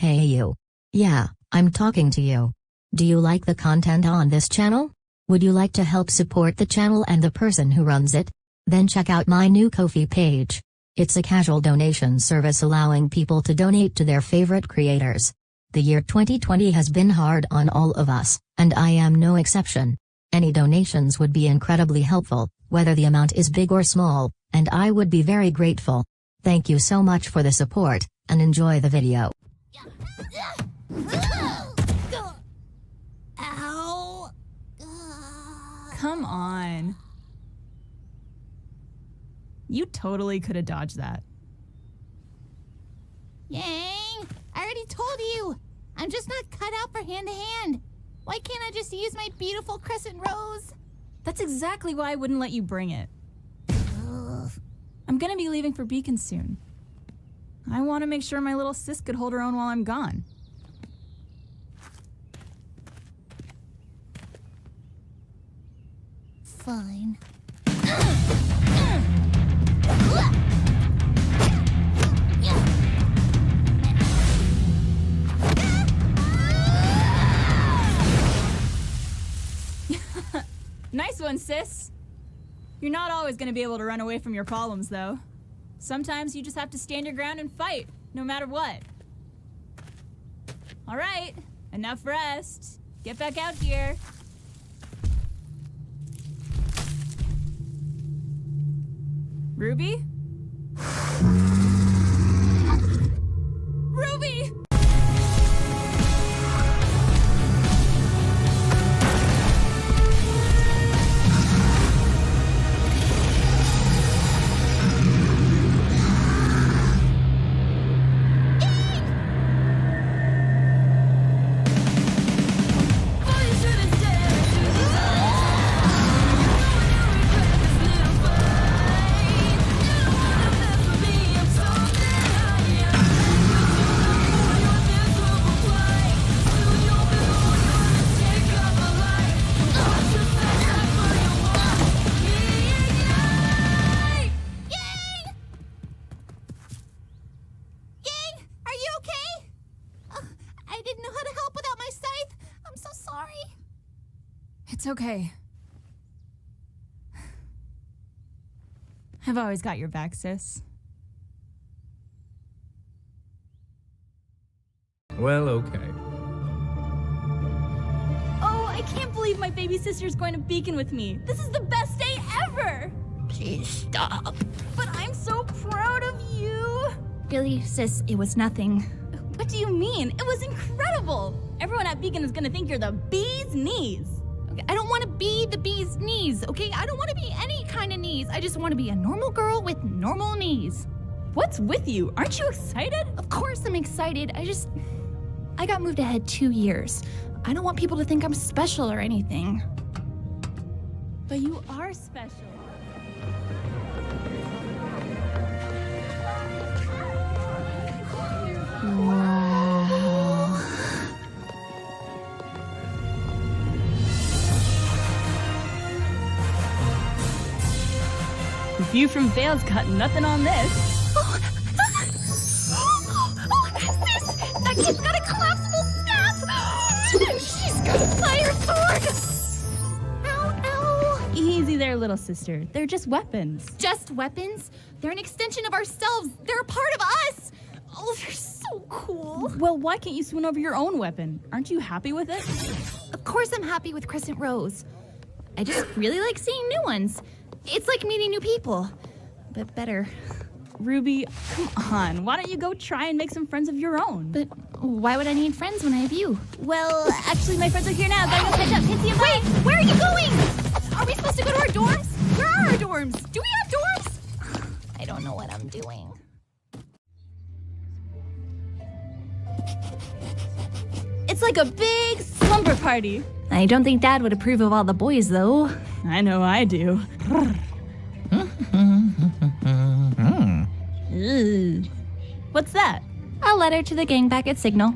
Hey you. Yeah, I'm talking to you. Do you like the content on this channel? Would you like to help support the channel and the person who runs it? Then check out my new Ko-fi page. It's a casual donation service allowing people to donate to their favorite creators. The year 2020 has been hard on all of us, and I am no exception. Any donations would be incredibly helpful, whether the amount is big or small, and I would be very grateful. Thank you so much for the support, and enjoy the video. Ow! Come on. You totally could have dodged that. Yang! I already told you! I'm just not cut out for hand-to-hand. Why can't I just use my beautiful crescent rose? That's exactly why I wouldn't let you bring it. I'm gonna be leaving for Beacon soon. I want to make sure my little sis could hold her own while I'm gone. Fine. Nice one, sis. You're not always gonna be able to run away from your problems, though. Sometimes you just have to stand your ground and fight, no matter what. All right, enough rest. Get back out here. Ruby? Ruby! It's okay. I've always got your back, sis. Well, okay. Oh, I can't believe my baby sister's going to Beacon with me. This is the best day ever! Please stop. But I'm so proud of you! Really, sis, it was nothing. What do you mean? It was incredible! Everyone at Beacon is gonna think you're the bee's knees! I don't want to be the bee's knees, okay? I don't want to be any kind of knees. I just want to be a normal girl with normal knees. What's with you? Aren't you excited? Of course I'm excited. I got moved ahead 2 years. I don't want people to think I'm special or anything. But you are special. Wow. The view from Vale's got nothing on this. Oh, sis! That kid's got a collapsible staff! And she's got a fire sword! Ow, ow! Easy there, little sister. They're just weapons. Just weapons? They're an extension of ourselves. They're a part of us. Oh, they're so cool. Well, why can't you swing over your own weapon? Aren't you happy with it? Of course I'm happy with Crescent Rose. I just really like seeing new ones. It's like meeting new people, but better. Ruby, come on. Why don't you go try and make some friends of your own? But why would I need friends when I have you? Well, actually, my friends are here now. Gotta go catch up. Hit you. Wait, where are you going? Are we supposed to go to our dorms? Where are our dorms? Do we have dorms? I don't know what I'm doing. It's like a big slumber party. I don't think Dad would approve of all the boys, though. I know I do. What's that? A letter to the gang back at Signal.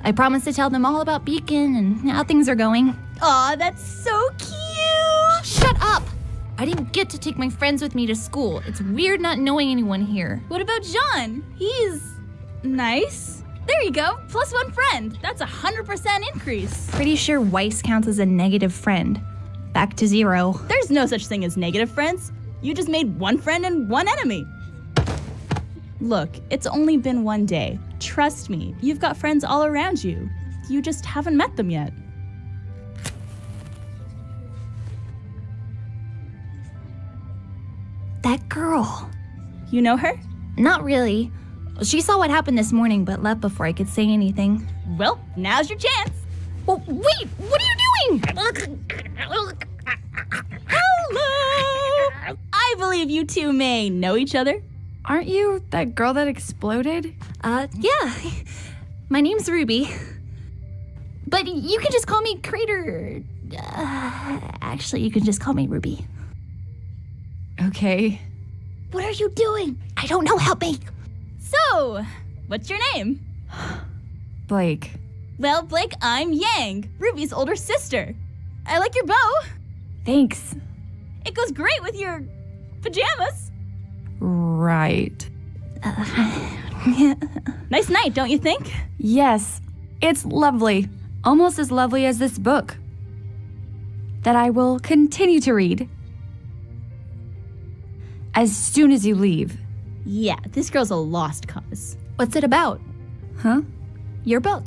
I promised to tell them all about Beacon and how things are going. Aw, that's so cute! Shut up! I didn't get to take my friends with me to school. It's weird not knowing anyone here. What about John? He's nice. There you go, +1 friend. That's 100% increase. Pretty sure Weiss counts as a negative friend. Back to 0. There's no such thing as negative friends. You just made 1 friend and 1 enemy. Look, it's only been 1 day. Trust me, you've got friends all around you. You just haven't met them yet. That girl. You know her? Not really. She saw what happened this morning, but left before I could say anything. Well, now's your chance. Oh, wait! What are you doing? Hello! I believe you two may know each other. Aren't you that girl that exploded? Yeah. My name's Ruby. But you can just call me Crater. Actually, you can just call me Ruby. Okay. What are you doing? I don't know. Help me. So, what's your name? Blake. Well, Blake, I'm Yang, Ruby's older sister. I like your bow. Thanks. It goes great with your pajamas. Right. Nice night, don't you think? Yes, it's lovely. Almost as lovely as this book that I will continue to read as soon as you leave. Yeah, this girl's a lost cause. What's it about? Huh? Your book.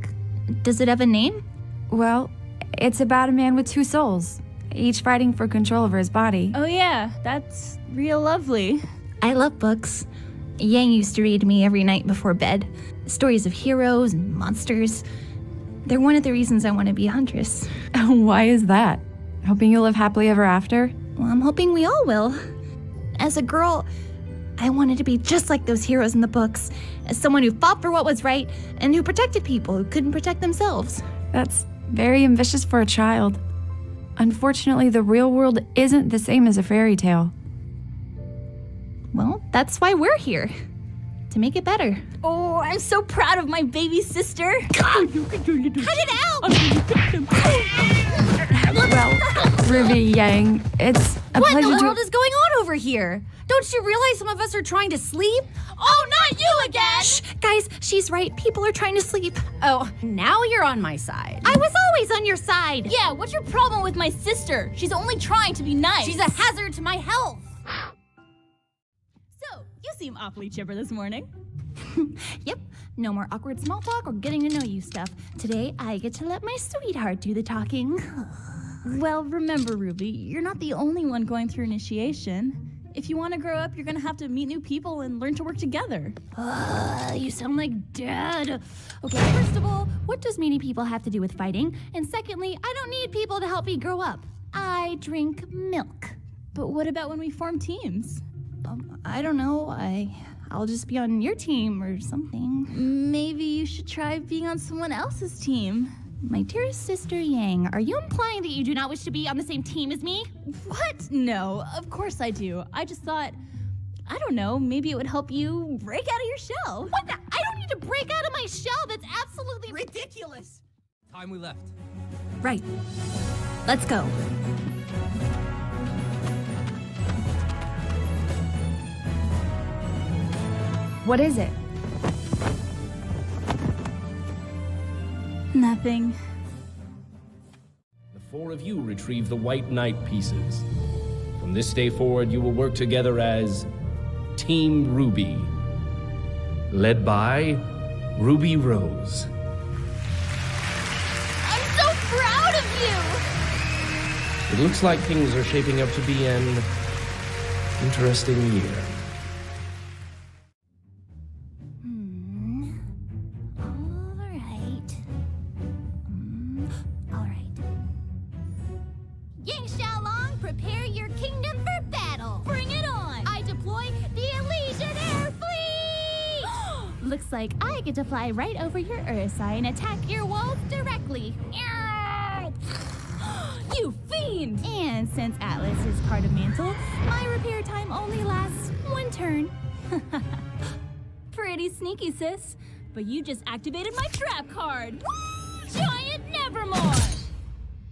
Does it have a name? Well, it's about a man with 2 souls, each fighting for control over his body. Oh yeah, that's real lovely. I love books. Yang used to read me every night before bed. Stories of heroes and monsters. They're one of the reasons I want to be a huntress. Why is that? Hoping you'll live happily ever after? Well, I'm hoping we all will. As a girl, I wanted to be just like those heroes in the books. As someone who fought for what was right and who protected people who couldn't protect themselves. That's very ambitious for a child. Unfortunately, the real world isn't the same as a fairy tale. Well, that's why we're here. To make it better. Oh, I'm so proud of my baby sister. Cut it out! Well, Ruby, Yang, it's a What in pleasure the world to... is going on over here? Don't you realize some of us are trying to sleep? Oh, not you again! Shh, guys, she's right. People are trying to sleep. Oh, now you're on my side. I was always on your side. Yeah, what's your problem with my sister? She's only trying to be nice. She's a hazard to my health. So, you seem awfully chipper this morning. Yep, no more awkward small talk or getting to know you stuff. Today, I get to let my sweetheart do the talking. Well, remember, Ruby, you're not the only one going through initiation. If you want to grow up, you're going to have to meet new people and learn to work together. You sound like Dad. Okay, first of all, what does meeting people have to do with fighting? And secondly, I don't need people to help me grow up. I drink milk. But what about when we form teams? I don't know. I'll just be on your team or something. Maybe you should try being on someone else's team. My dearest sister Yang, are you implying that you do not wish to be on the same team as me? What? No, of course I do. I just thought, I don't know, maybe it would help you break out of your shell. What the? I don't need to break out of my shell. That's absolutely Ridiculous. Time we left. right. Let's go. What is it? Nothing. The 4 of you retrieve the White Knight pieces. From this day forward, you will work together as Team Ruby, led by Ruby Rose. I'm so proud of you. It looks like things are shaping up to be an interesting year. All right. Yang Xiaolong, prepare your kingdom for battle. Bring it on. I deploy the Elysian Air Fleet. Looks like I get to fly right over your Urusai and attack your walls directly. You fiend! And since Atlas is part of Mantle, my repair time only lasts 1 turn. Pretty sneaky, sis. But you just activated my trap card. Giant Nevermore!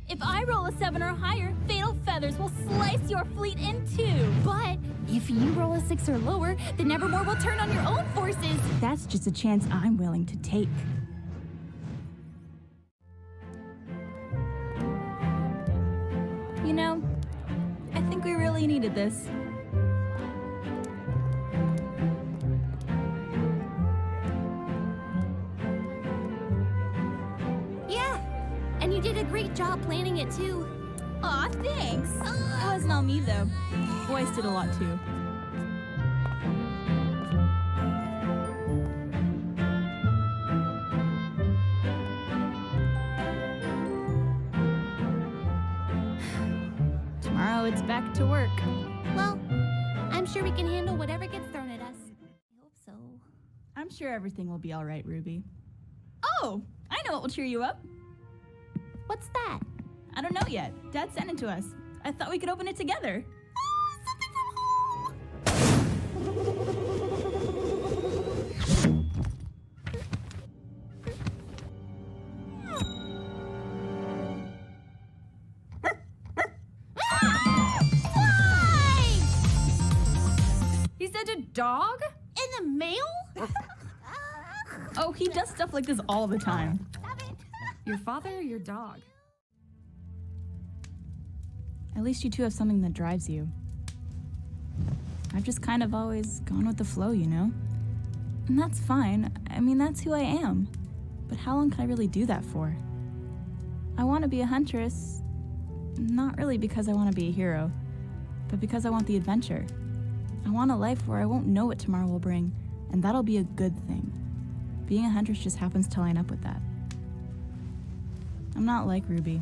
If I roll a 7 or higher, Fatal Feathers will slice your fleet in 2. But if you roll a 6 or lower, the Nevermore will turn on your own forces. That's just a chance I'm willing to take. you needed this. Yeah, and you did a great job planning it too. Aw, thanks. It wasn't all me, though. Boys did a lot, too. Tomorrow it's back to work. Well, I'm sure we can handle whatever gets thrown at us. I hope so. I'm sure everything will be all right, Ruby. Oh, I know what will cheer you up. What's that? I don't know yet. Dad sent it to us. I thought we could open it together. He said a dog? In the mail? Oh, he does stuff like this all the time. Stop it. Your father or your dog? At least you two have something that drives you. I've just kind of always gone with the flow, you know? And that's fine. I mean, that's who I am. But how long can I really do that for? I want to be a huntress, not really because I want to be a hero, but because I want the adventure. I want a life where I won't know what tomorrow will bring, and that'll be a good thing. Being a huntress just happens to line up with that. I'm not like Ruby.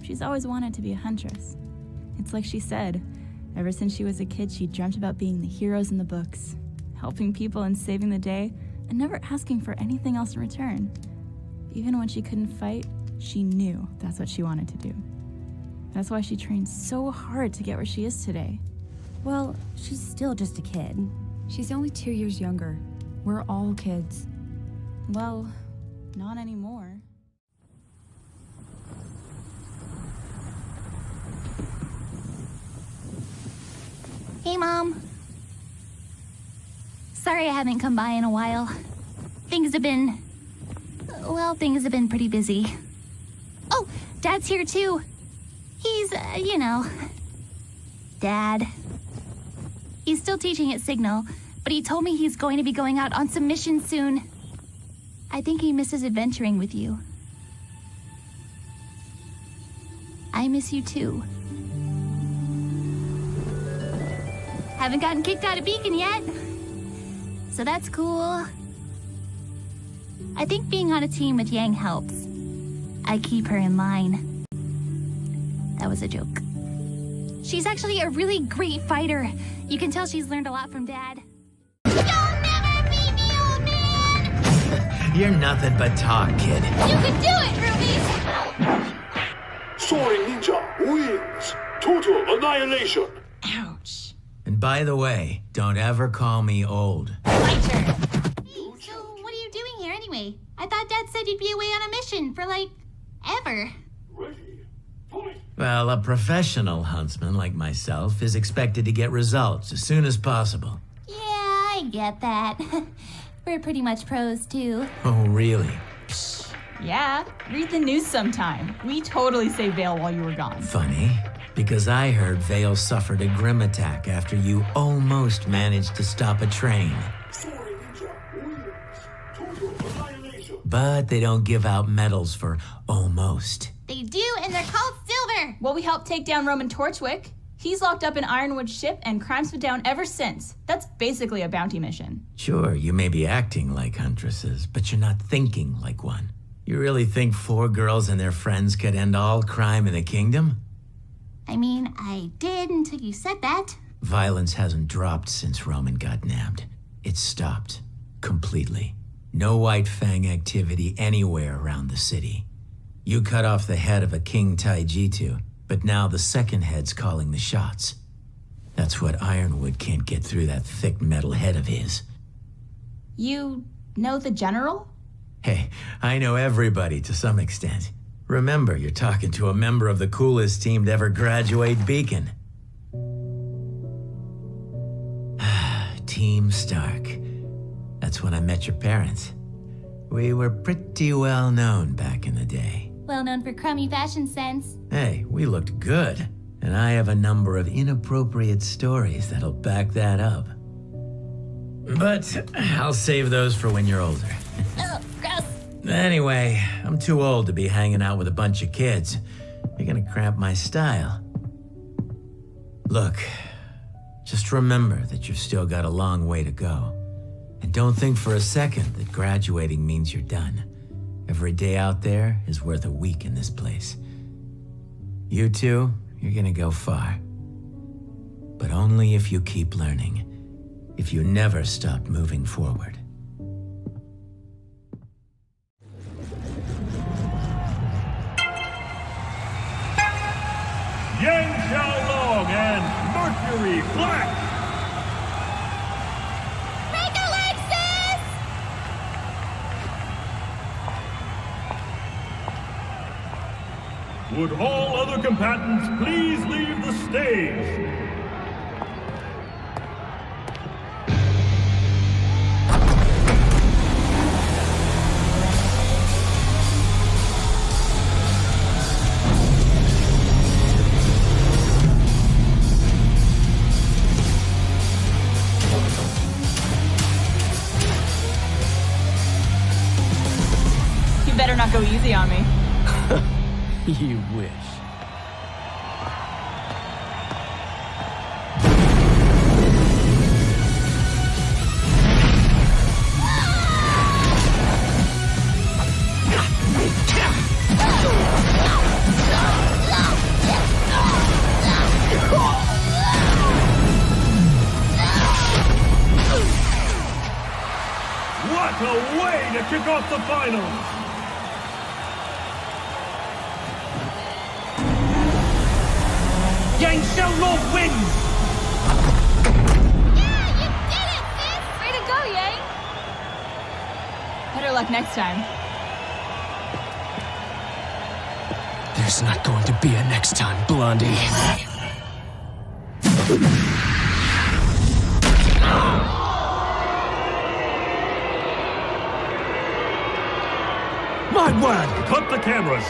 She's always wanted to be a huntress. It's like she said, ever since she was a kid, she dreamt about being the heroes in the books, helping people and saving the day, and never asking for anything else in return. Even when she couldn't fight, she knew that's what she wanted to do. That's why she trained so hard to get where she is today. Well, she's still just a kid. She's only 2 years younger. We're all kids. Well, not anymore. Hey, Mom. Sorry I haven't come by in a while. Things have been pretty busy. Oh, Dad's here too. He's, Dad. He's still teaching at Signal, but he told me he's going to be going out on some missions soon. I think he misses adventuring with you. I miss you too. Haven't gotten kicked out of Beacon yet, so that's cool. I think being on a team with Yang helps. I keep her in line. That was a joke. She's actually a really great fighter. You can tell she's learned a lot from Dad. You'll never beat me, old man! You're nothing but talk, kid. You can do it, Ruby! Soaring Ninja wins! Total annihilation! Ouch. And by the way, don't ever call me old. My turn. Hey, so what are you doing here anyway? I thought Dad said you'd be away on a mission for, ever. Ready, fight! Well, a professional huntsman like myself is expected to get results as soon as possible. Yeah, I get that. We're pretty much pros, too. Oh, really? Yeah, read the news sometime. We totally saved Vale while you were gone. Funny, because I heard Vale suffered a grim attack after you almost managed to stop a train. Soaring Ninja wins! Total annihilation! But they don't give out medals for almost. They do, and they're called silver. Well, we helped take down Roman Torchwick. He's locked up in Ironwood's ship, and crime's been down ever since. That's basically a bounty mission. Sure, you may be acting like huntresses, but you're not thinking like one. You really think 4 girls and their friends could end all crime in the kingdom? I mean, I did until you said that. Violence hasn't dropped since Roman got nabbed. It's stopped. Completely. No White Fang activity anywhere around the city. You cut off the head of a King Taijitu, but now the second head's calling the shots. That's what Ironwood can't get through that thick metal head of his. You know the general? Hey, I know everybody to some extent. Remember, you're talking to a member of the coolest team to ever graduate Beacon. Team Stark. That's when I met your parents. We were pretty well known back in the day. Well known for crummy fashion sense. Hey, we looked good. And I have a number of inappropriate stories that'll back that up. But I'll save those for when you're older. Ugh, gross. Anyway, I'm too old to be hanging out with a bunch of kids. You're gonna cramp my style. Look, just remember that you've still got a long way to go. And don't think for a second that graduating means you're done. Every day out there is worth a week in this place. You two, you're gonna go far. But only if you keep learning. If you never stop moving forward. Yang Xiaolong and Mercury Black. Break Alexis! Would all other combatants please leave the stage? You better not go easy on me. You wish. What a way to kick off the finals! Yang Xiaolong wins! Way to go, Yang! Better luck next time. There's not going to be a next time, Blondie. My word! Cut the cameras!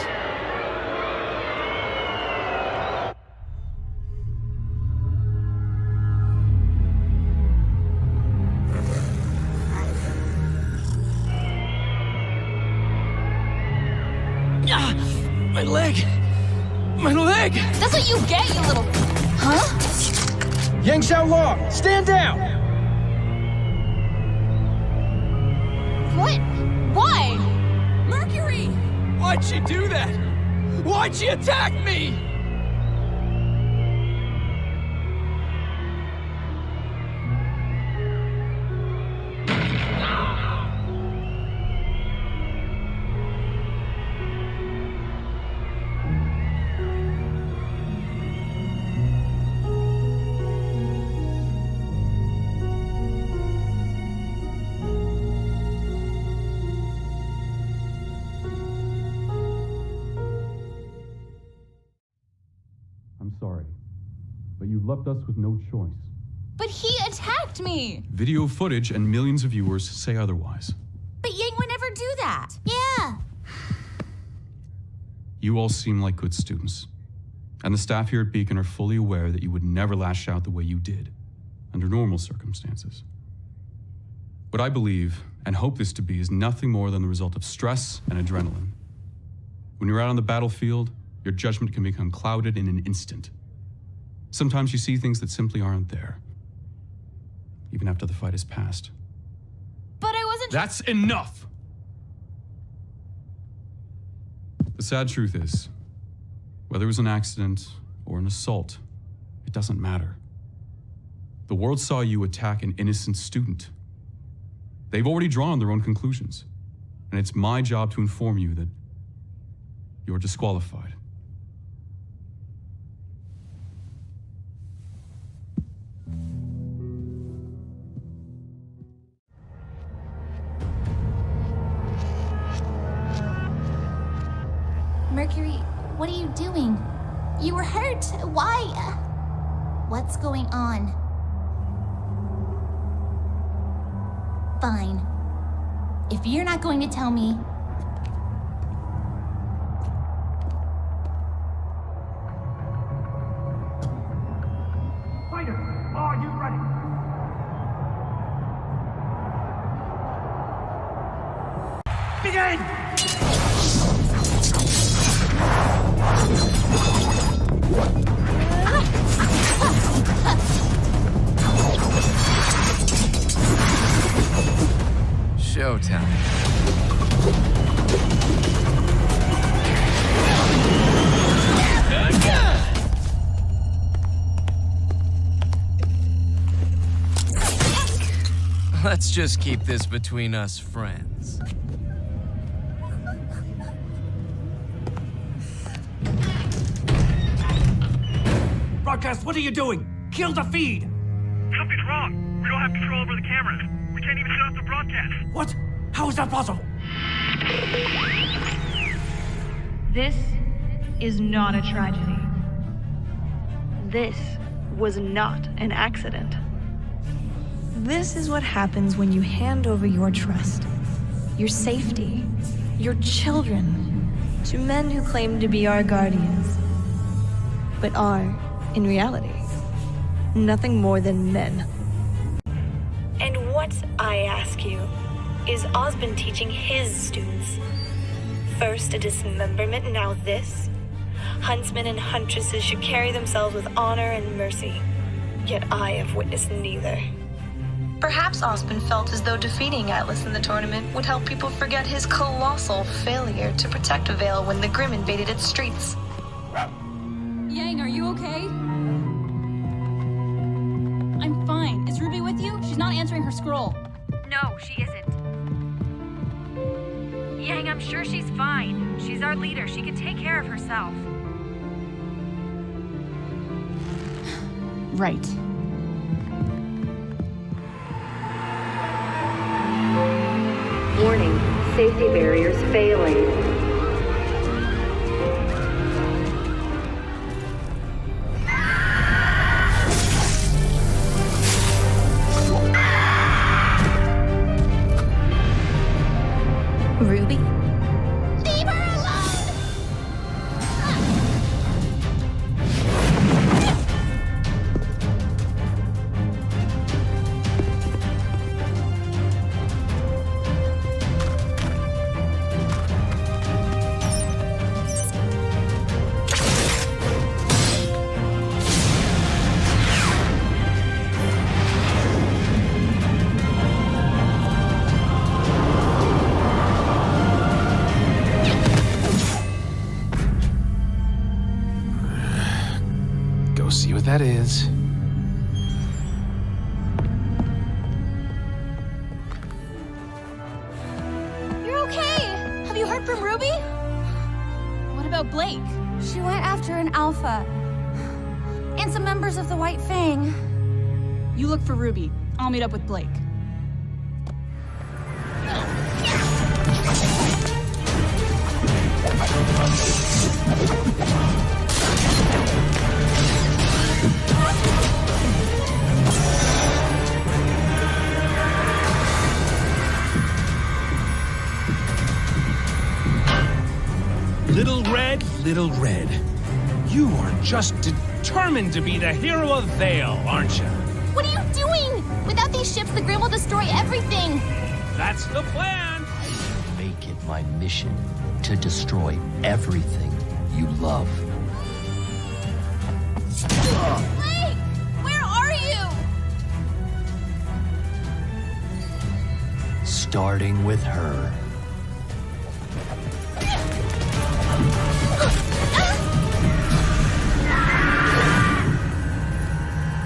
My leg! My leg! That's what you get, you little... Huh? Yang Xiaolong, stand down! What? Why? Mercury! Why'd she do that? Why'd she attack me? I'm sorry, but you left us with no choice. But he attacked me! Video footage and millions of viewers say otherwise. But Yang would never do that. Yeah. You all seem like good students. And the staff here at Beacon are fully aware that you would never lash out the way you did, under normal circumstances. What I believe, and hope this to be, is nothing more than the result of stress and adrenaline. When you're out on the battlefield, your judgment can become clouded in an instant. Sometimes you see things that simply aren't there, even after the fight is past. But I wasn't... That's enough! The sad truth is, whether it was an accident or an assault, it doesn't matter. The world saw you attack an innocent student. They've already drawn their own conclusions, and it's my job to inform you that you're disqualified. Mercury, what are you doing? You were hurt. Why? What's going on? Fine. If you're not going to tell me, Yang! Showtime. Let's just keep this between us friends. Broadcast, what are you doing? Kill the feed! Something's wrong. We don't have control over the cameras. We can't even shut off the broadcast. What? How is that possible? This is not a tragedy. This was not an accident. This is what happens when you hand over your trust, your safety, your children to men who claim to be our guardians, but are, in reality, nothing more than men. And what, I ask you, is Osmond teaching his students? First a dismemberment, now this? Huntsmen and huntresses should carry themselves with honor and mercy, yet I have witnessed neither. Perhaps Osmond felt as though defeating Atlas in the tournament would help people forget his colossal failure to protect Vale when the Grimm invaded its streets. Yang, are you okay? I'm fine. Is Ruby with you? She's not answering her scroll. No, she isn't. Yang, I'm sure she's fine. She's our leader. She can take care of herself. Right. Warning, safety barriers failing. Ruby? Leave her alone! Go see what that is. You're okay! Have you heard from Ruby? What about Blake? She went after an alpha. And some members of the White Fang. You look for Ruby. I'll meet up with Blake. Little Red, you are just determined to be the hero of Vale, aren't you? What are you doing? Without these ships, the Grimm will destroy everything. That's the plan. Make it my mission to destroy everything you love. Blake! Where are you? Starting with her.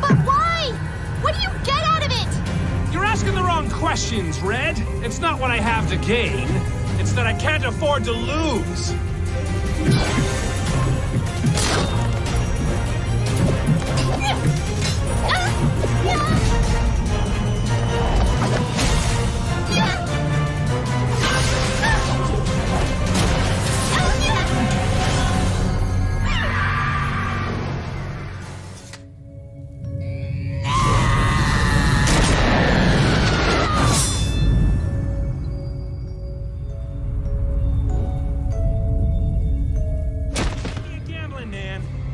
But why? What do you get out of it? You're asking the wrong questions, Red. It's not what I have to gain. It's that I can't afford to lose.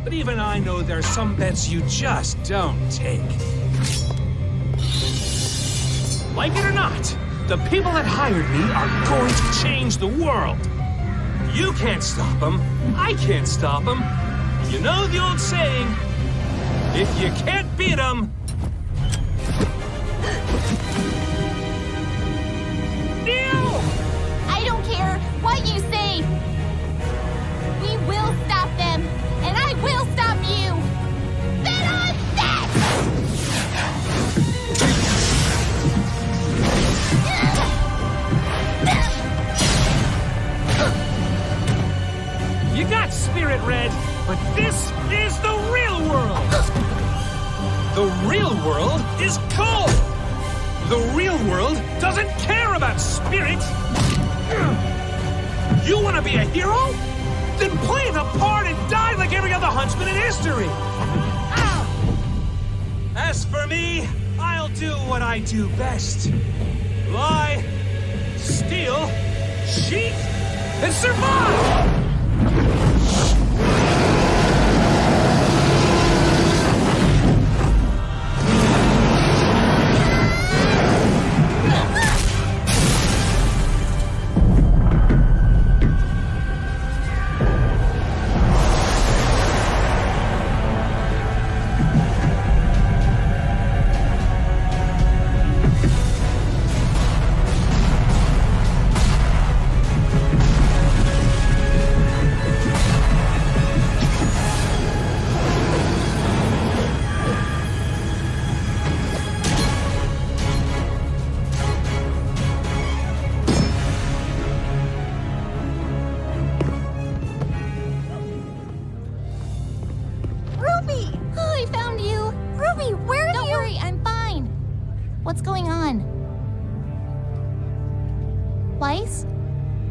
But even I know there's some bets you just don't take. Like it or not, The people that hired me are going to change the world. You can't stop them. I can't stop them. You know the old saying, if you can't beat them... Neil! I don't care what you say. We will stop them, and I will stop you. Bet on that! You got spirit, Red, but this is the real world. The real world is cold. The real world doesn't care about spirit. You want to be a hero? Then play the part and die like every other huntsman in history. As for me, I'll do what I do best. Lie, steal, cheat, and survive! What's going on? Weiss?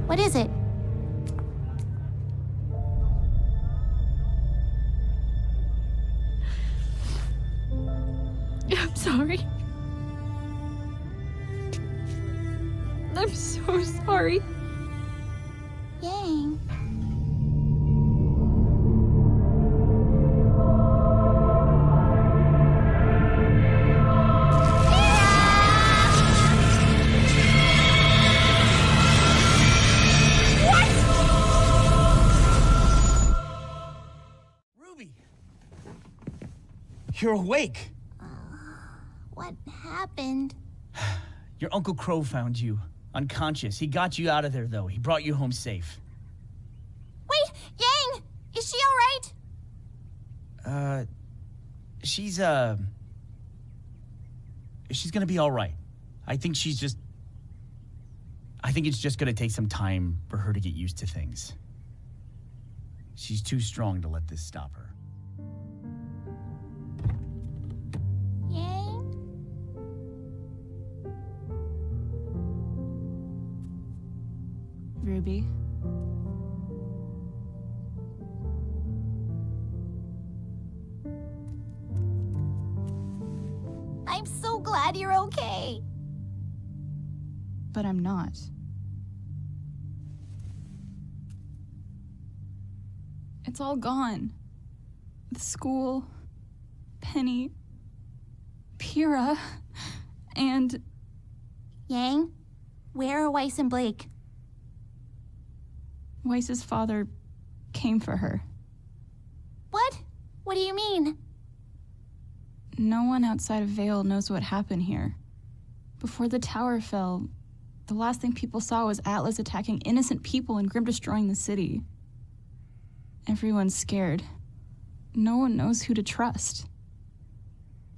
What is it? I'm sorry. I'm so sorry. Yang. You're awake. What happened? Your Uncle Crow found you, unconscious. He got you out of there, though. He brought you home safe. Wait, Yang! Is she all right? She's gonna be all right. I think it's just gonna take some time for her to get used to things. She's too strong to let this stop her. Yang? Ruby? I'm so glad you're okay. But I'm not. It's all gone. The school, Penny, Pyrrha, and... Yang, where are Weiss and Blake? Weiss's father came for her. What? What do you mean? No one outside of Vale knows what happened here. Before the tower fell, the last thing people saw was Atlas attacking innocent people and Grim destroying the city. Everyone's scared. No one knows who to trust.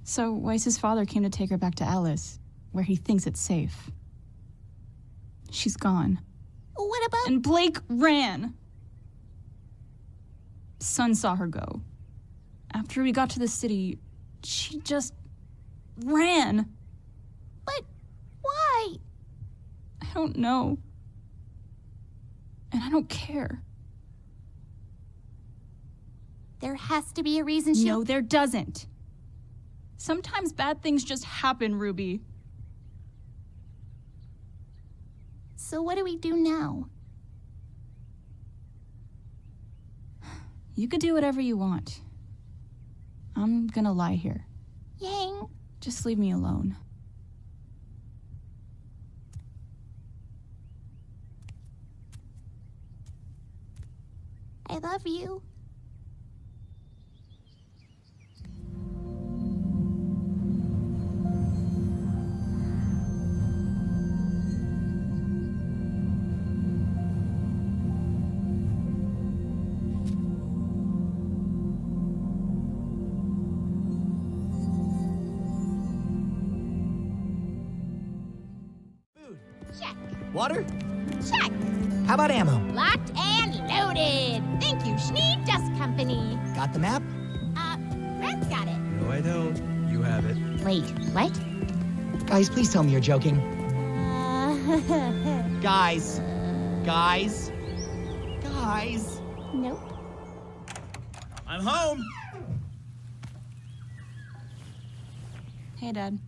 So Weiss's father came to take her back to Alice, where he thinks it's safe. She's gone. What about... And Blake ran. Sun saw her go. After we got to the city, she just ran. But why? I don't know. And I don't care. There has to be a reason she... No, there doesn't. Sometimes bad things just happen, Ruby. So what do we do now? You could do whatever you want. I'm gonna lie here. Yang. Just leave me alone. I love you. Check. Water? Check. How about ammo? Locked and loaded. Thank you, Schnee Dust Company. Got the map? Red's got it. No, I don't. You have it. Wait, what? Guys, please tell me you're joking. Guys. Guys. Guys. Nope. I'm home. Hey, Dad.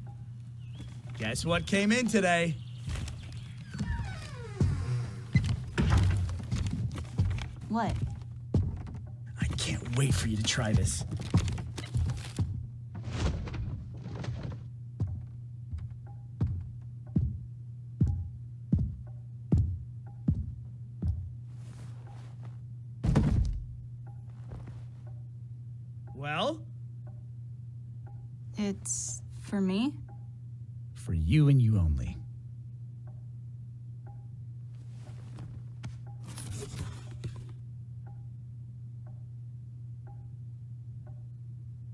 Guess what came in today? What? I can't wait for you to try this. Well? It's for me? For you and you only.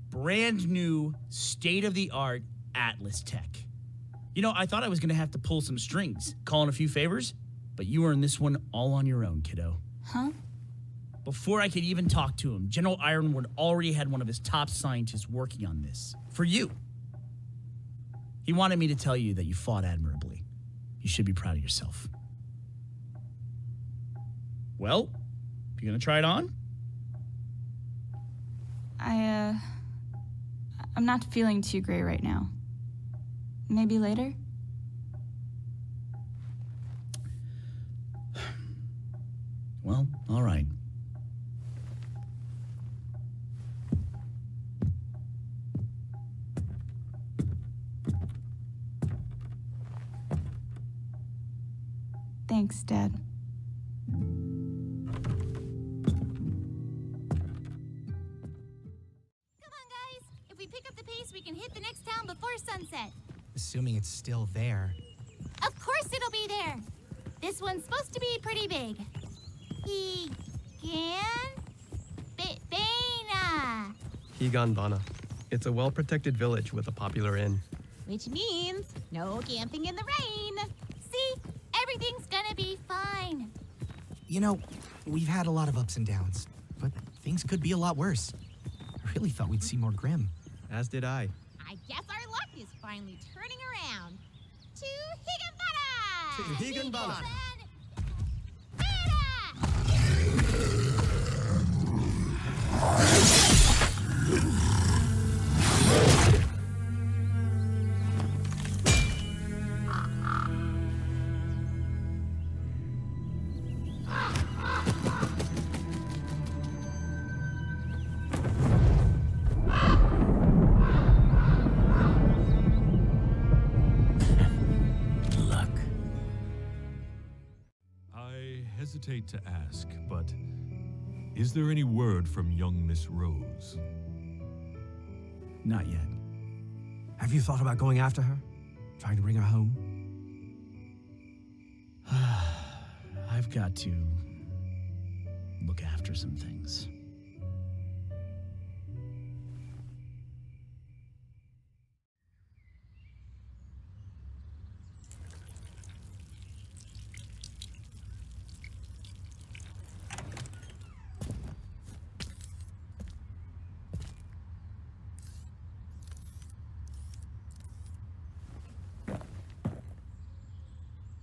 Brand new, state-of-the-art Atlas tech. You know, I thought I was gonna have to pull some strings, call in a few favors, but you earned this one all on your own, kiddo. Huh? Before I could even talk to him, General Ironwood already had one of his top scientists working on this. For you. He wanted me to tell you that you fought admirably. You should be proud of yourself. Well, you gonna try it on? I'm not feeling too great right now. Maybe later? Well, all right. Thanks, Dad. If we pick up the pace, we can hit the next town before sunset. Assuming it's still there. Of course it'll be there. This one's supposed to be pretty big. Higanbana. It's a well-protected village with a popular inn. Which means no camping in the rain. See? Everything's gonna be fine. You know, we've had a lot of ups and downs, but things could be a lot worse. I really thought we'd see more Grim. As did I. I guess our luck is finally turning around. To Higanbana! To Higanbana! hesitate to ask, but is there any word from young Miss Rose? Not yet. Have you thought about going after her? Trying to bring her home? I've got to look after some things.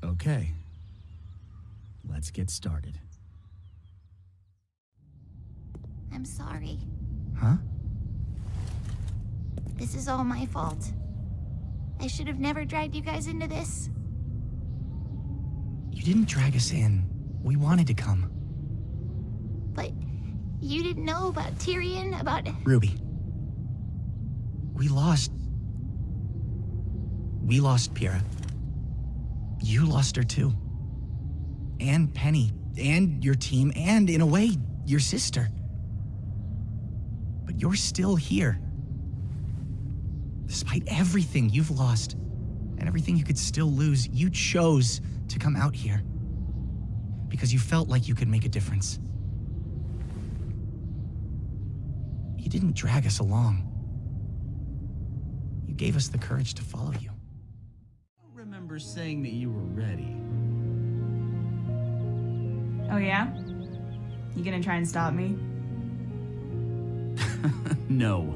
Okay, let's get started. I'm sorry. Huh? This is all my fault. I should have never dragged you guys into this. You didn't drag us in. We wanted to come. But you didn't know about Tyrion, about... Ruby. We lost Pyrrha. You lost her too. And Penny, and your team, and in a way, your sister. But you're still here. Despite everything you've lost and everything you could still lose, you chose to come out here because you felt like you could make a difference. You didn't drag us along. You gave us the courage to follow you. I don't remember saying that you were ready. Oh yeah? You gonna try and stop me? No.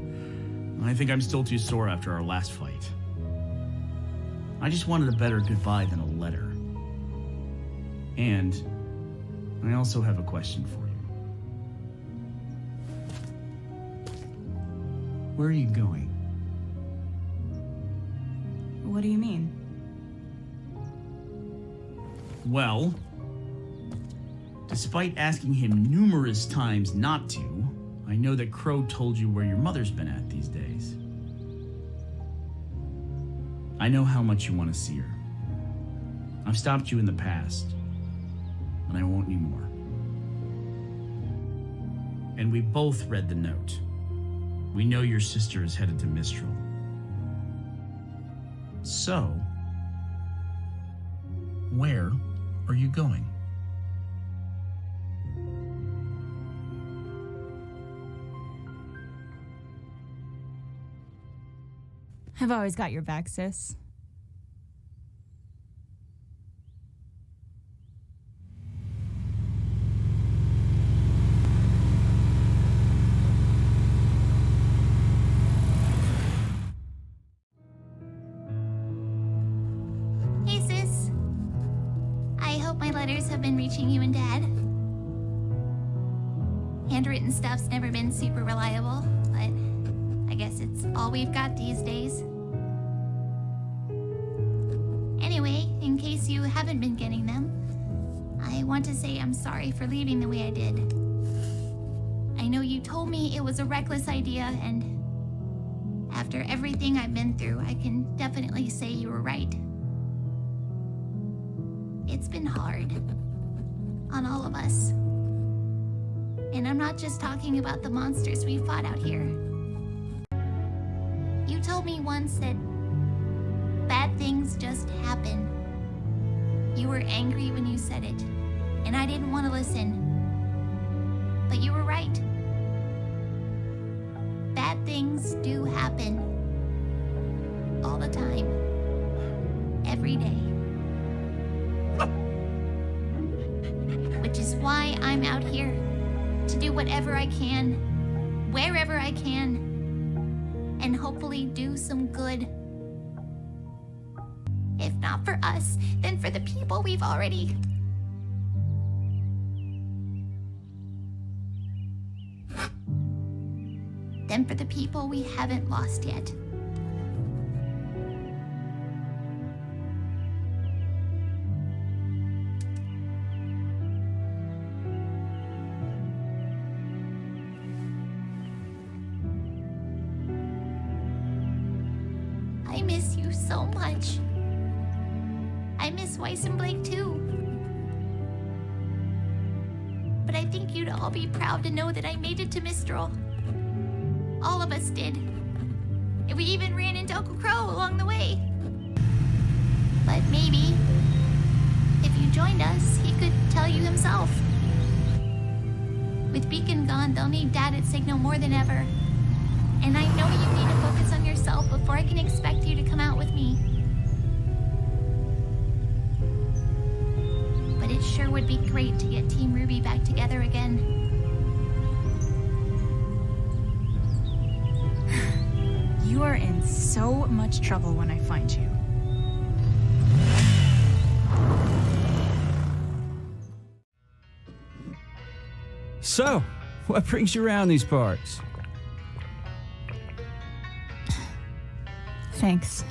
I think I'm still too sore after our last fight. I just wanted a better goodbye than a letter. And I also have a question for you. Where are you going? What do you mean? Well, despite asking him numerous times not to, I know that Crow told you where your mother's been at these days. I know how much you want to see her. I've stopped you in the past, and I won't anymore. And we both read the note. We know your sister is headed to Mistral. So, where are you going? I've always got your back, sis. Hey, sis. I hope my letters have been reaching you and Dad. Handwritten stuff's never been super reliable, but I guess it's all we've got these days. Anyway, in case you haven't been getting them, I want to say I'm sorry for leaving the way I did. I know you told me it was a reckless idea, and after everything I've been through, I can definitely say you were right. It's been hard on all of us. And I'm not just talking about the monsters we fought out here. You told me once that bad things just happen. You were angry when you said it, and I didn't want to listen. But you were right. Bad things do happen. All the time. Every day. Which is why I'm out here. To do whatever I can, wherever I can, and hopefully do some good. If not for us, then for the people we've already... Then for the people we haven't lost yet. I miss you so much. I miss Weiss and Blake too. But I think you'd all be proud to know that I made it to Mistral. All of us did. And we even ran into Uncle Crow along the way. But maybe, if you joined us, he could tell you himself. With Beacon gone, they'll need Dad at Signal more than ever. And I know you need to focus on yourself before I can expect you to come out with me. But it sure would be great to get Team RWBY back together again. You are in so much trouble when I find you. So, what brings you around these parts? Thanks.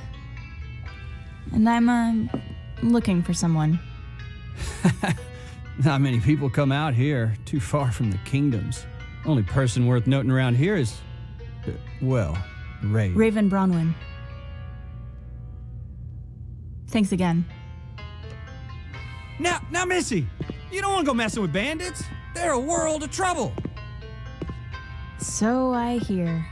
And I'm, looking for someone. Not many people come out here, too far from the kingdoms. Only person worth noting around here is, Ray. Raven Bronwyn. Thanks again. Now, Missy, you don't want to go messing with bandits. They're a world of trouble. So I hear.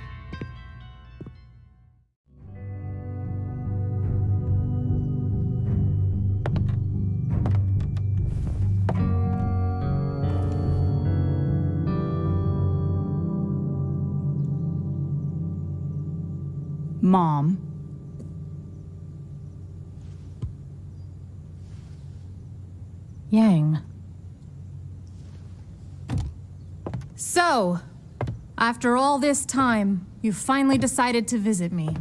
Mom. Yang. So, after all this time, you finally decided to visit me.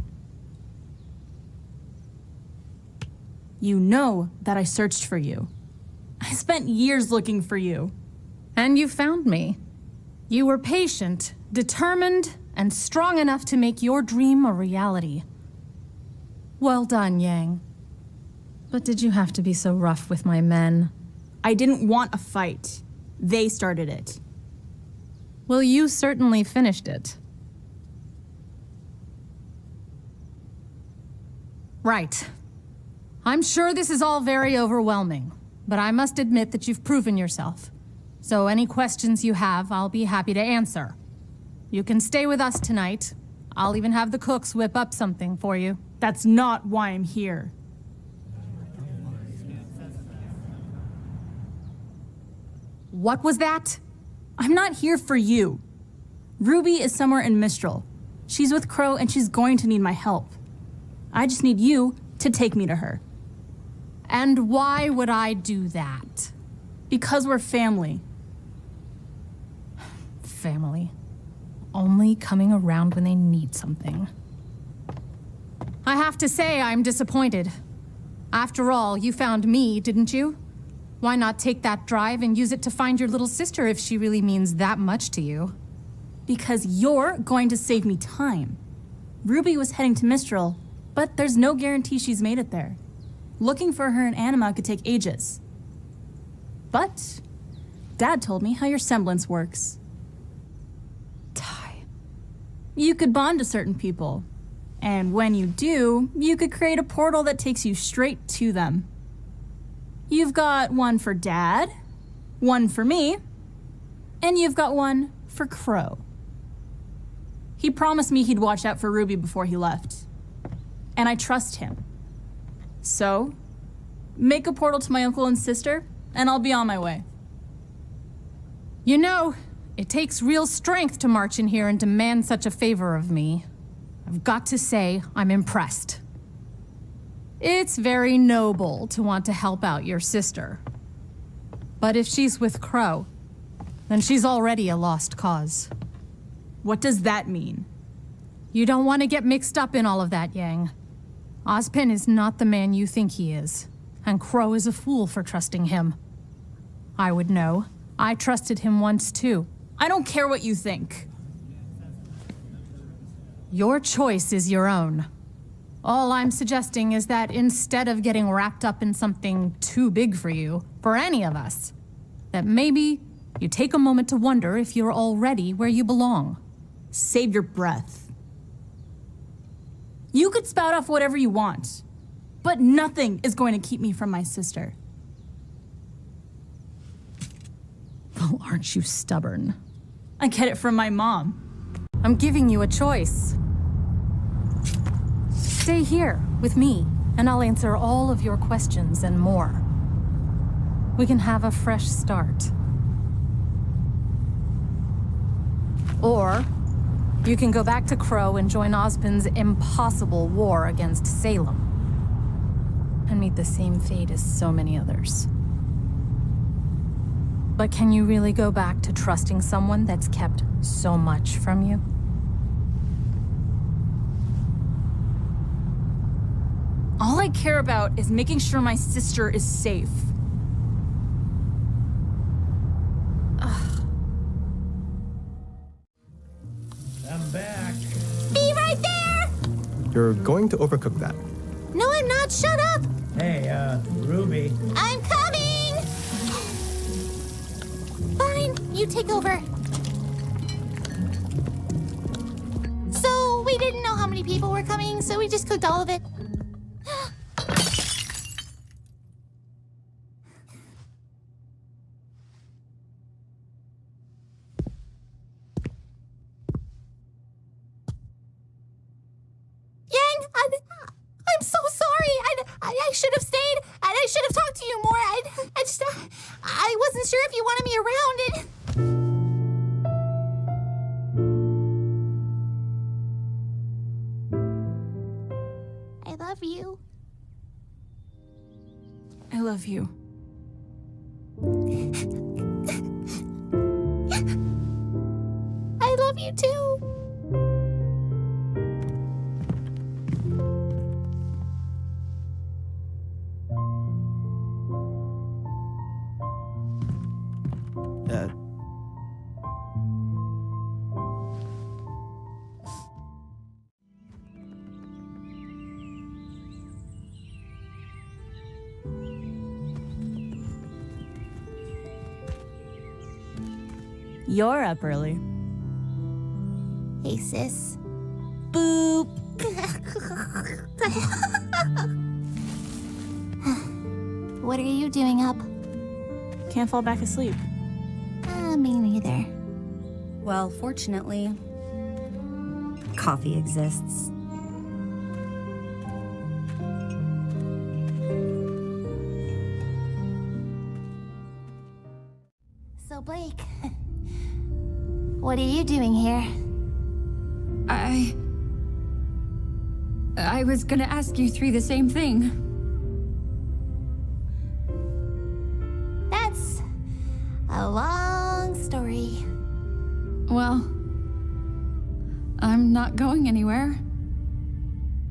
You know that I searched for you. I spent years looking for you. And you found me. You were patient, determined, and strong enough to make your dream a reality. Well done, Yang. But did you have to be so rough with my men? I didn't want a fight. They started it. Well, you certainly finished it. Right. I'm sure this is all very overwhelming, but I must admit that you've proven yourself. So any questions you have, I'll be happy to answer. You can stay with us tonight. I'll even have the cooks whip up something for you. That's not why I'm here. What was that? I'm not here for you. Ruby is somewhere in Mistral. She's with Crow and she's going to need my help. I just need you to take me to her. And why would I do that? Because we're family. Family. Only coming around when they need something. I have to say, I'm disappointed. After all, you found me, didn't you? Why not take that drive and use it to find your little sister if she really means that much to you? Because you're going to save me time. Ruby was heading to Mistral, but there's no guarantee she's made it there. Looking for her in Anima could take ages. But Dad told me how your semblance works. You could bond to certain people. And when you do, you could create a portal that takes you straight to them. You've got one for Dad, one for me, and you've got one for Crow. He promised me he'd watch out for Ruby before he left. And I trust him. So, make a portal to my uncle and sister, and I'll be on my way. You know, it takes real strength to march in here and demand such a favor of me. I've got to say, I'm impressed. It's very noble to want to help out your sister. But if she's with Crow, then she's already a lost cause. What does that mean? You don't want to get mixed up in all of that, Yang. Ozpin is not the man you think he is, and Crow is a fool for trusting him. I would know. I trusted him once, too. I don't care what you think. Your choice is your own. All I'm suggesting is that instead of getting wrapped up in something too big for you, for any of us, that maybe you take a moment to wonder if you're already where you belong. Save your breath. You could spout off whatever you want, but nothing is going to keep me from my sister. Well, aren't you stubborn? I get it from my mom. I'm giving you a choice. Stay here with me, and I'll answer all of your questions and more. We can have a fresh start. Or you can go back to Crow and join Ozpin's impossible war against Salem. And meet the same fate as so many others. But can you really go back to trusting someone that's kept so much from you? All I care about is making sure my sister is safe. I'm back. Be right there! You're going to overcook that. No, I'm not. Shut up! Hey, Ruby. I'm coming! Fine, you take over. So, we didn't know how many people were coming, so we just cooked all of it. should have stayed, and I should have talked to you more. I wasn't sure if you wanted me around. I love you. I love you. I love you too. You're up early. Hey, sis. Boop. What are you doing up? Can't fall back asleep. Me neither. Well, fortunately, coffee exists. So, Blake, what are you doing here? I was gonna ask you three the same thing. That's a long story. Well, I'm not going anywhere.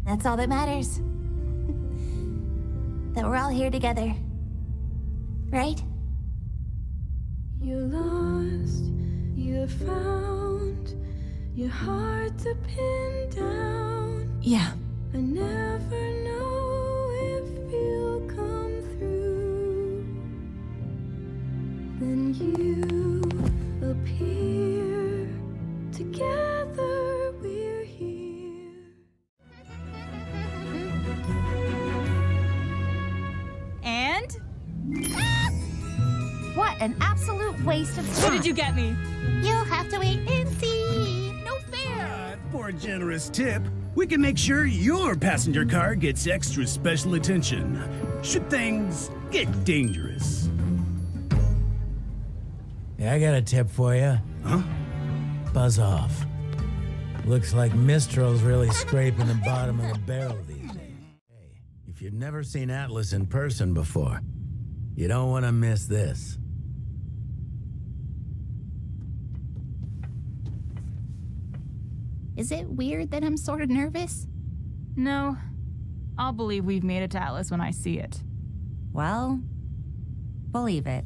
That's all that matters. That we're all here together. Right? You lost, you found, you're hard to pin down. Yeah. I never know if you'll come through. Then you appear, together we're here. And? What an absolute waste of time. What did you get me? You'll have to wait and see. No fair. For a generous tip, we can make sure your passenger car gets extra special attention should things get dangerous. Yeah, I got a tip for you. Huh? Buzz off. Looks like Mistro's really scraping the bottom of the barrel these days. Hey, if you've never seen Atlas in person before, you don't want to miss this. Is it weird that I'm sort of nervous? No. I'll believe we've made it to Atlas when I see it. Well, believe it.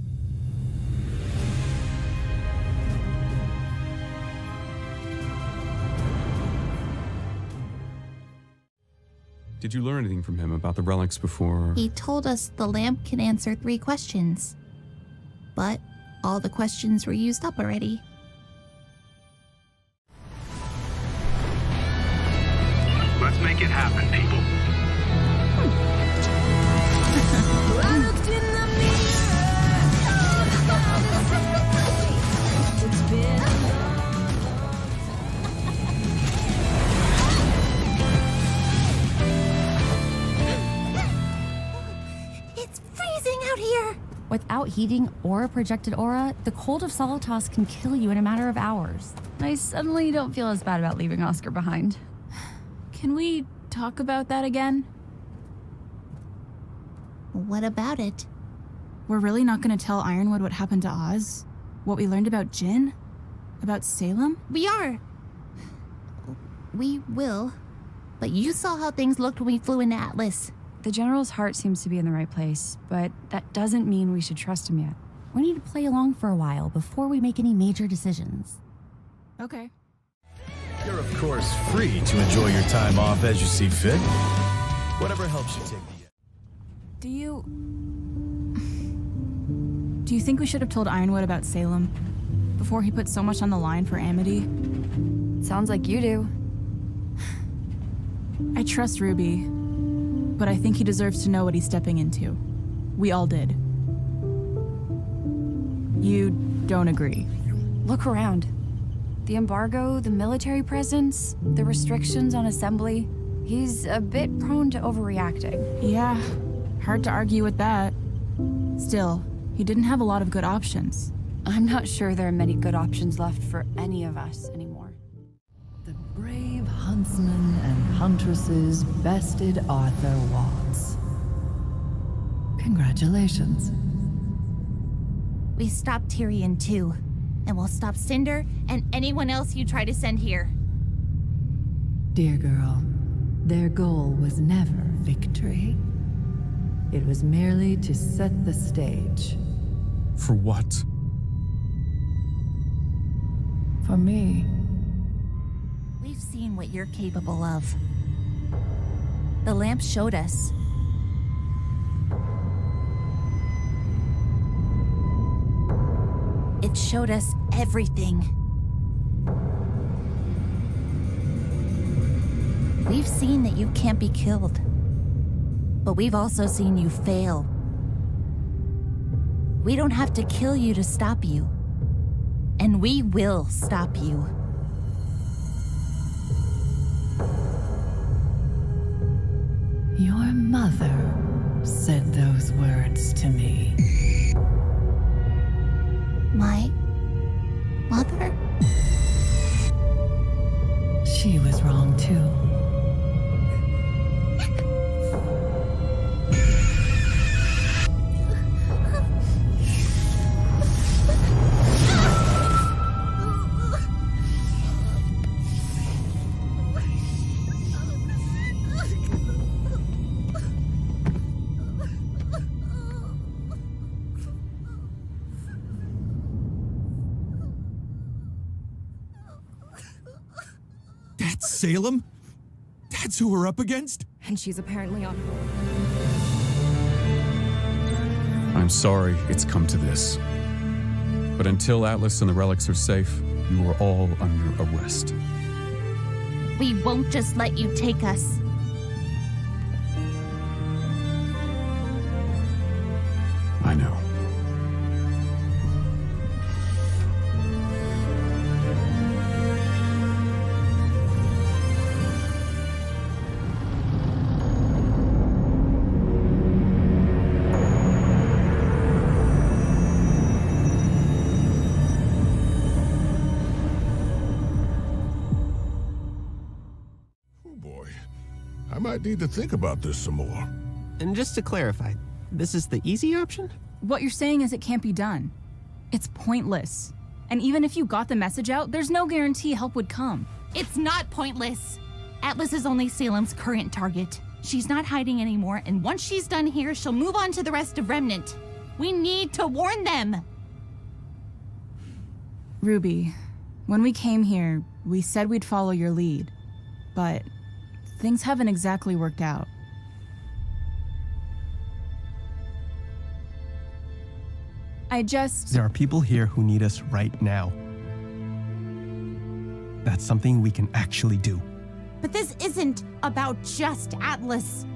Did you learn anything from him about the relics before? He told us the lamp can answer 3 questions. But all the questions were used up already. Let's make it happen, people. It's freezing out here! Without heating or a projected aura, the cold of Solitas can kill you in a matter of hours. I suddenly don't feel as bad about leaving Oscar behind. Can we talk about that again? What about it? We're really not going to tell Ironwood what happened to Oz? What we learned about Jin? About Salem? We are. We will. But you saw how things looked when we flew into Atlas. The General's heart seems to be in the right place, but that doesn't mean we should trust him yet. We need to play along for a while before we make any major decisions. Okay. You're, of course, free to enjoy your time off as you see fit. Whatever helps you take the... Do you think we should have told Ironwood about Salem before he put so much on the line for Amity? Sounds like you do. I trust Ruby, but I think he deserves to know what he's stepping into. We all did. You don't agree? Look around. The embargo, the military presence, the restrictions on assembly. He's a bit prone to overreacting. Yeah, Hard to argue with that. Still, he didn't have a lot of good options. I'm not sure there are many good options left for any of us anymore. The brave huntsmen and huntresses bested Arthur Watts. Congratulations. We stopped Tyrion too, and we'll stop Cinder and anyone else you try to send here. Dear girl, their goal was never victory. It was merely to set the stage. For what? For me. We've seen what you're capable of. The lamp showed us. It showed us everything. We've seen that you can't be killed. But we've also seen you fail. We don't have to kill you to stop you. And we will stop you. Your mother said those words to me. My mother? She was wrong too. That's Salem? That's who we're up against? And she's apparently on board. I'm sorry it's come to this. But until Atlas and the relics are safe, you are all under arrest. We won't just let you take us. I know. I might need to think about this some more. And just to clarify, this is the easy option? What you're saying is it can't be done. It's pointless. And even if you got the message out, there's no guarantee help would come. It's not pointless. Atlas is only Salem's current target. She's not hiding anymore, and once she's done here, she'll move on to the rest of Remnant. We need to warn them. Ruby, when we came here, we said we'd follow your lead. But things haven't exactly worked out. There are people here who need us right now. That's something we can actually do. But this isn't about just Atlas.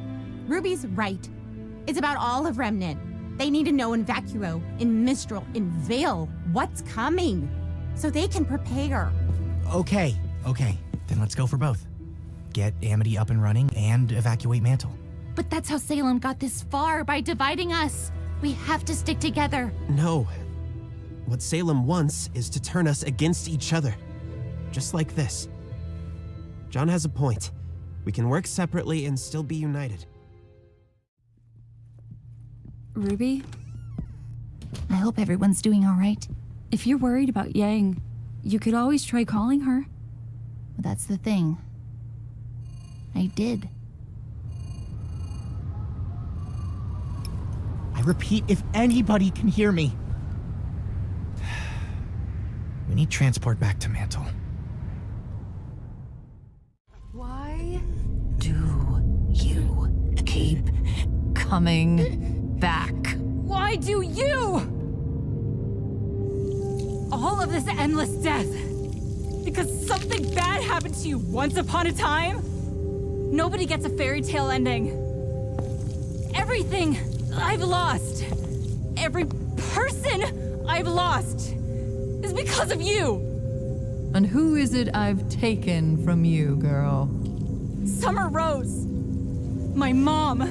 Ruby's right. It's about all of Remnant. They need to know in Vacuo, in Mistral, in Vale, what's coming, so they can prepare. Okay. Then let's go for both. Get Amity up and running and evacuate Mantle. But that's how Salem got this far, by dividing us. We have to stick together. No. What Salem wants is to turn us against each other. Just like this. John has a point. We can work separately and still be united. Ruby? I hope everyone's doing all right. If you're worried about Yang, you could always try calling her. But that's the thing. I did. I repeat, if anybody can hear me. We need transport back to Mantle. Why do you keep coming back? Why do you? All of this endless death. Because something bad happened to you once upon a time? Nobody gets a fairy tale ending. Everything I've lost, every person I've lost, is because of you. And who is it I've taken from you, girl? Summer Rose, my mom.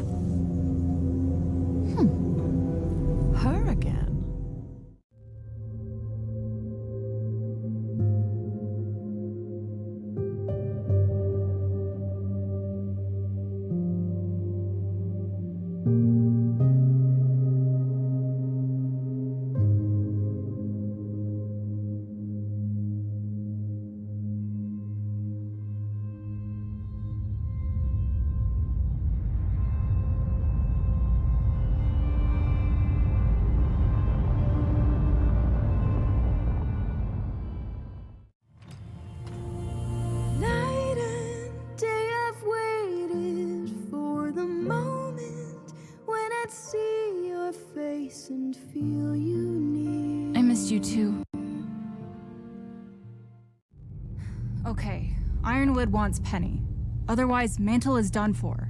Okay, Ironwood wants Penny. Otherwise, Mantle is done for.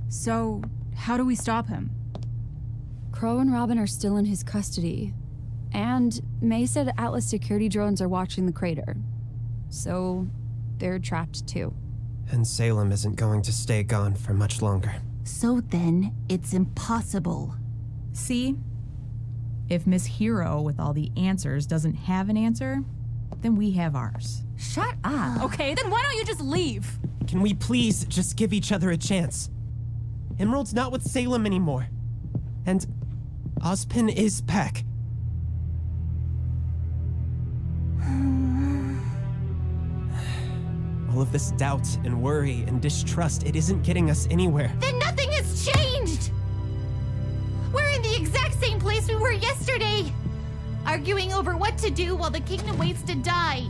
So, how do we stop him? Crow and Robin are still in his custody. And May said Atlas security drones are watching the crater. So, they're trapped too. And Salem isn't going to stay gone for much longer. So then, it's impossible. See? If Miss Hero with all the answers doesn't have an answer, then we have ours. Shut up. Okay, then why don't you just leave? Can we please just give each other a chance? Emerald's not with Salem anymore. And Ozpin is back. All of this doubt and worry and distrust, it isn't getting us anywhere. Then nothing has changed! We're in the exact same place we were yesterday! Arguing over what to do while the kingdom waits to die.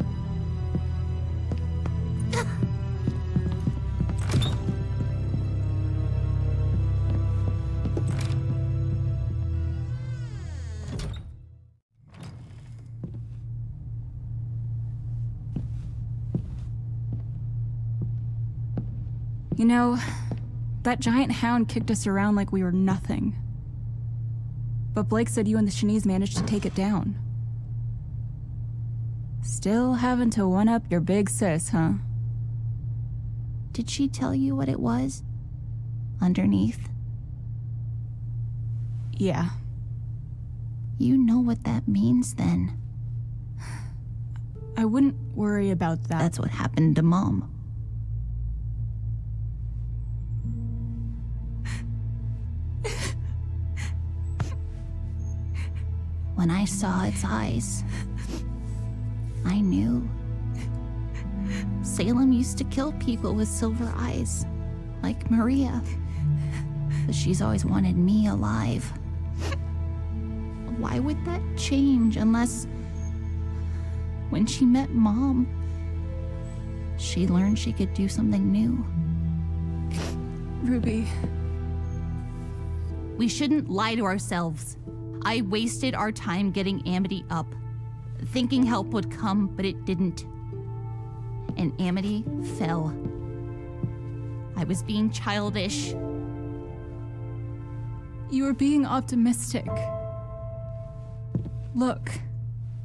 You know, that giant hound kicked us around like we were nothing. But Blake said you and the Shanice managed to take it down. Still having to one-up your big sis, huh? Did she tell you what it was? Underneath? Yeah. You know what that means then. I wouldn't worry about that. That's what happened to Mom. When I saw its eyes, I knew. Salem used to kill people with silver eyes, like Maria. But she's always wanted me alive. Why would that change unless, when she met Mom, she learned she could do something new? Ruby. We shouldn't lie to ourselves. I wasted our time getting Amity up, thinking help would come, but it didn't. And Amity fell. I was being childish. You were being optimistic. Look,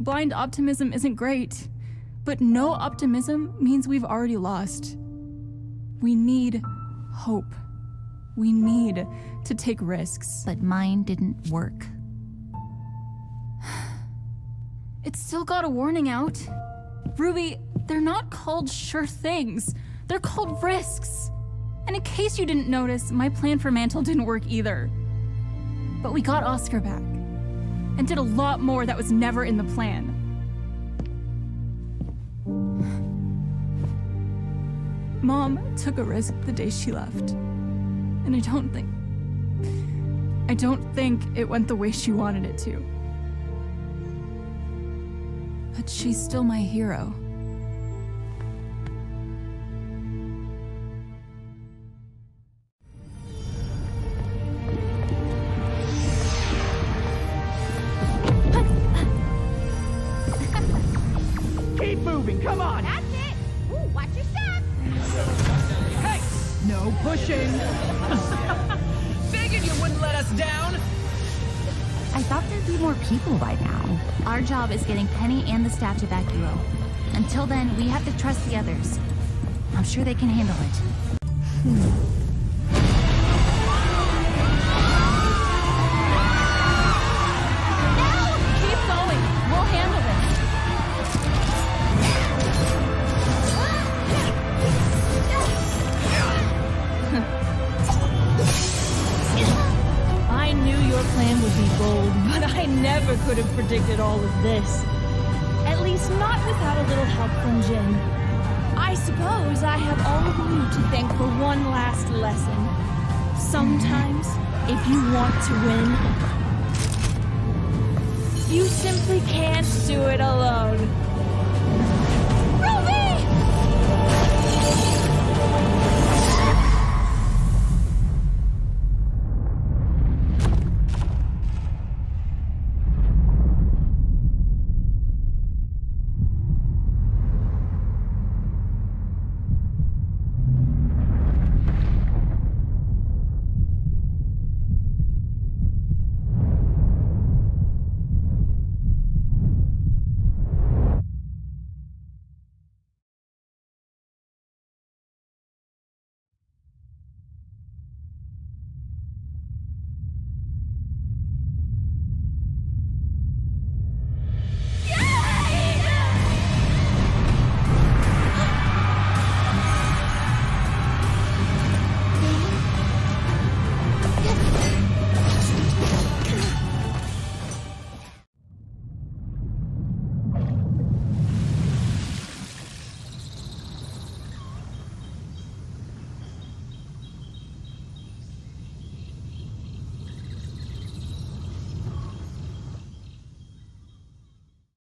blind optimism isn't great, but no optimism means we've already lost. We need hope. We need to take risks. But mine didn't work. It's still got a warning out. Ruby, they're not called sure things. They're called risks. And in case you didn't notice, my plan for Mantle didn't work either. But we got Oscar back. And did a lot more that was never in the plan. Mom took a risk the day she left. And I don't think it went the way she wanted it to. But she's still my hero. Keep moving, come on! That's it! Ooh, watch your step! Hey! No pushing! Figured you wouldn't let us down! I thought there'd be more people by now. Our job is getting Penny and the staff to Vacuo. Until then, we have to trust the others. I'm sure they can handle it. Keep going. We'll handle this. I knew your plan would be bold, but I never could have predicted all of this. At least not without a little help from Jin. I suppose I have all of you to thank for one last lesson. Sometimes, if you want to win, you simply can't do it alone.